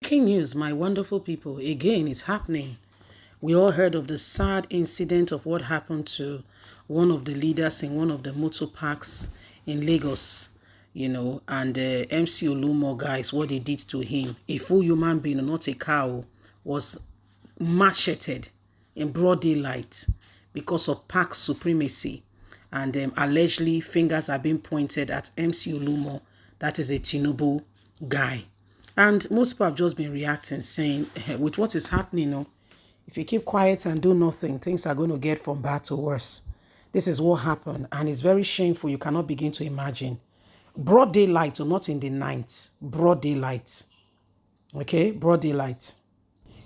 Breaking news, my wonderful people. Again, it's happening. We all heard of the sad incident of what happened to one of the leaders in one of the motor parks in Lagos, and the MC Oluomo guys, what they did to him. A full human being, not a cow, was macheted in broad daylight because of park supremacy. And allegedly, fingers are being pointed at MC Oluomo, that is a Tinubu guy. And most people have just been reacting, saying, with what is happening, if you keep quiet and do nothing, things are going to get from bad to worse. This is what happened, and it's very shameful. You cannot begin to imagine. Broad daylight, or not in the night. Broad daylight. Okay, broad daylight.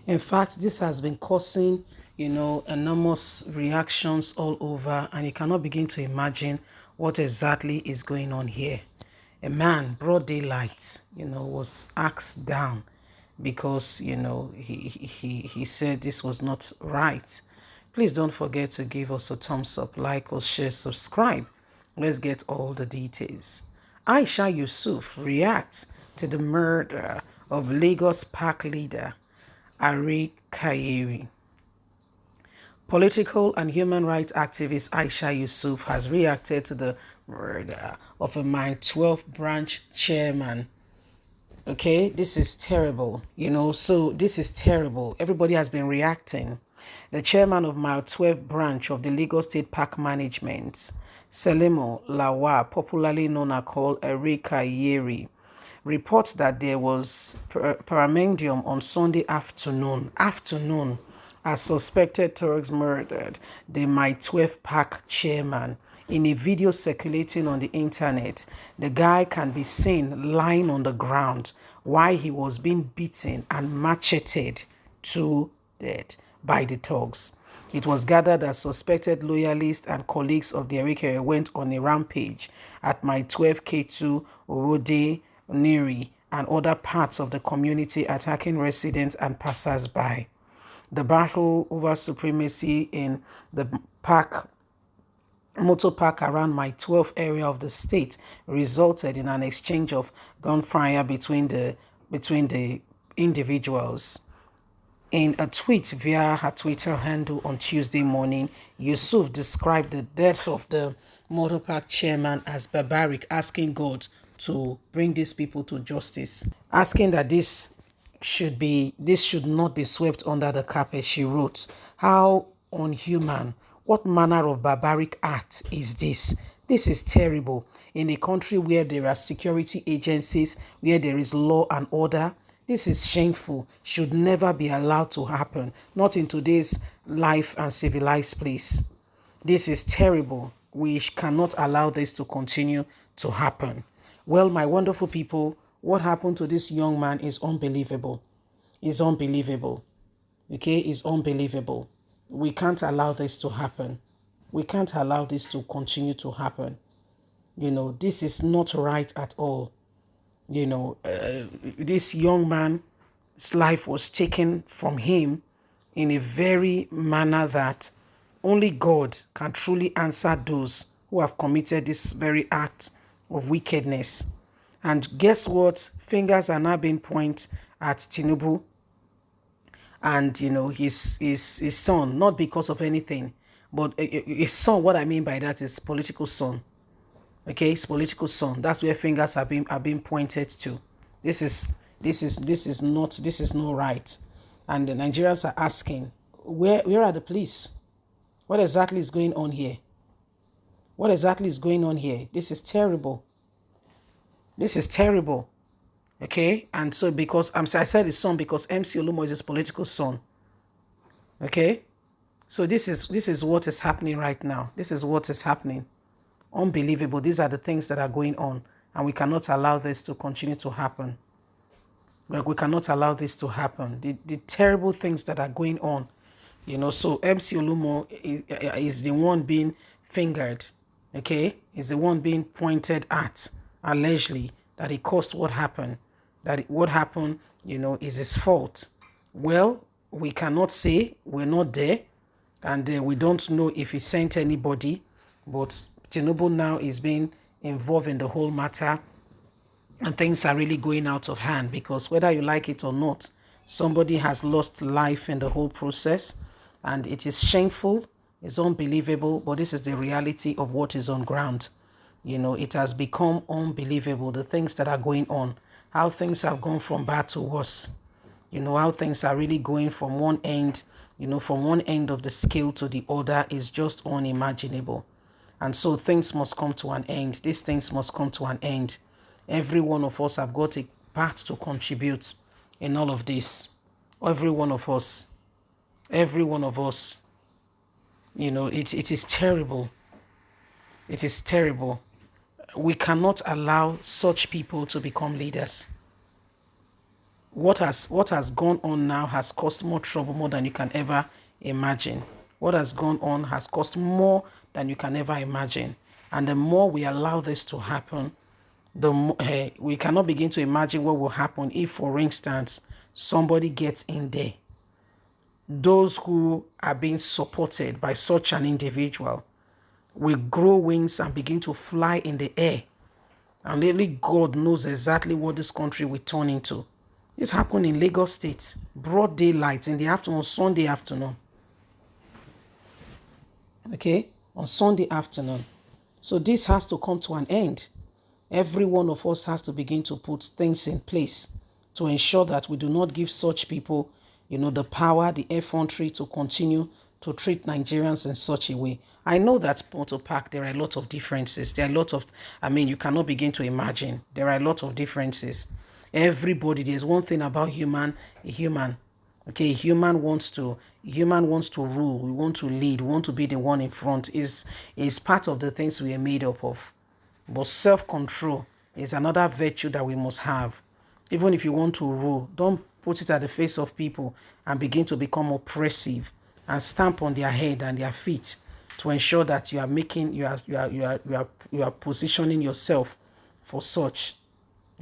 In fact, this has been causing, enormous reactions all over, and you cannot begin to imagine what exactly is going on here. A man, broad daylight, was axed down because, he said this was not right. Please don't forget to give us a thumbs up, like or share, subscribe. Let's get all the details. Aisha Yesufu reacts to the murder of Lagos Park leader Arikuyeri. Political and human rights activist Aisha Yesufu has reacted to the murder of a Mile 12 branch chairman. Okay, this is terrible, so this is terrible. Everybody has been reacting. The chairman of Mile 12 branch of the Lagos State Park Management, Selemo Lawa, popularly known as called Arikuyeri, reports that there was paramendium on Sunday afternoon as suspected thugs murdered the Mile 12 Park chairman. In a video circulating on the internet, the guy can be seen lying on the ground while he was being beaten and macheted to death by the thugs. It was gathered that suspected loyalists and colleagues of the Arikuyeri went on a rampage at Mile 12 K2 Rode Neri and other parts of the community, attacking residents and passers-by. The battle over supremacy in the motor park around Mile 12 area of the state resulted in an exchange of gunfire between the individuals. In a tweet via her Twitter handle on Tuesday morning, Yesufu described the death of the motor park chairman as barbaric, asking God to bring these people to justice, asking that this should not be swept under the carpet. She wrote, "How unhuman. What manner of barbaric act is this? This is terrible. In a country where there are security agencies, where there is law and order, this is shameful. Should never be allowed to happen. Not in today's life and civilized place. This is terrible. We cannot allow this to continue to happen." Well, my wonderful people, what happened to this young man is unbelievable. It's unbelievable. Okay, it's unbelievable. We can't allow this to happen. We can't allow this to continue to happen. This is not right at all. This young man's life was taken from him in a very manner that only God can truly answer those who have committed this very act of wickedness. And guess what? Fingers are now being pointed at Tinubu and his son, not because of anything, but his son. What I mean by that is political son. Okay, it's political son. That's where fingers are being pointed to. This is not right. And the Nigerians are asking, where are the police? What exactly is going on here? What exactly is going on here? This is terrible. This is terrible. Okay, and so because I said his son because MC Oluomo is his political son. Okay, so this is what is happening right now. This is what is happening. Unbelievable. These are the things that are going on, and we cannot allow this to continue to happen. Like, we cannot allow this to happen. The terrible things that are going on, So MC Oluomo is the one being fingered. Okay, is the one being pointed at allegedly that he caused what happened. What happened, is his fault. Well, we cannot say, we're not there, and we don't know if he sent anybody, but Tinubu now is being involved in the whole matter, And things are really going out of hand, because whether you like it or not, somebody has lost life in the whole process, and it is shameful, it's unbelievable, but this is the reality of what is on ground. It has become unbelievable, the things that are going on, how things have gone from bad to worse, how things are really going from one end, from one end of the scale to the other is just unimaginable. And so things must come to an end. These things must come to an end. Every one of us have got a part to contribute in all of this. Every one of us. Every one of us. It is terrible. It is terrible. We cannot allow such people to become leaders. What has gone on now has caused more trouble, more than you can ever imagine. What has gone on has caused more than you can ever imagine. And the more we allow this to happen, the more, we cannot begin to imagine what will happen if, for instance, somebody gets in there. Those who are being supported by such an individual will grow wings and begin to fly in the air. And only God knows exactly what this country will turn into. This happened in Lagos State, broad daylight in the afternoon, Sunday afternoon. Okay, on Sunday afternoon. So this has to come to an end. Every one of us has to begin to put things in place to ensure that we do not give such people, the power, the effrontery to continue to treat Nigerians in such a way. I know that Porto Park, there are a lot of differences. There are a lot of, you cannot begin to imagine. There are a lot of differences. Everybody, there's one thing about a human. Okay, human wants to rule. We want to lead. We want to be the one in front. Is part of the things we are made up of. But self-control is another virtue that we must have. Even if you want to rule, don't put it at the face of people and begin to become oppressive and stamp on their head and their feet to ensure that you are positioning yourself for such.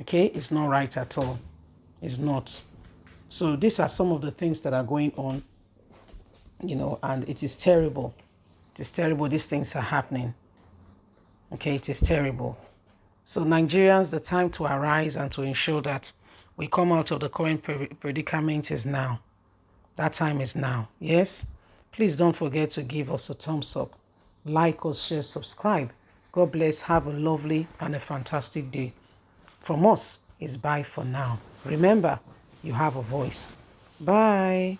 Okay, it's not right at all. It's not. So these are some of the things that are going on, and it is terrible. It is terrible. These things are happening. Okay, it is terrible. So Nigerians, the time to arise and to ensure that we come out of the current predicament is now. That time is now. Yes? Please don't forget to give us a thumbs up. Like us, share, subscribe. God bless. Have a lovely and a fantastic day. From us, it's bye for now. Remember, you have a voice. Bye.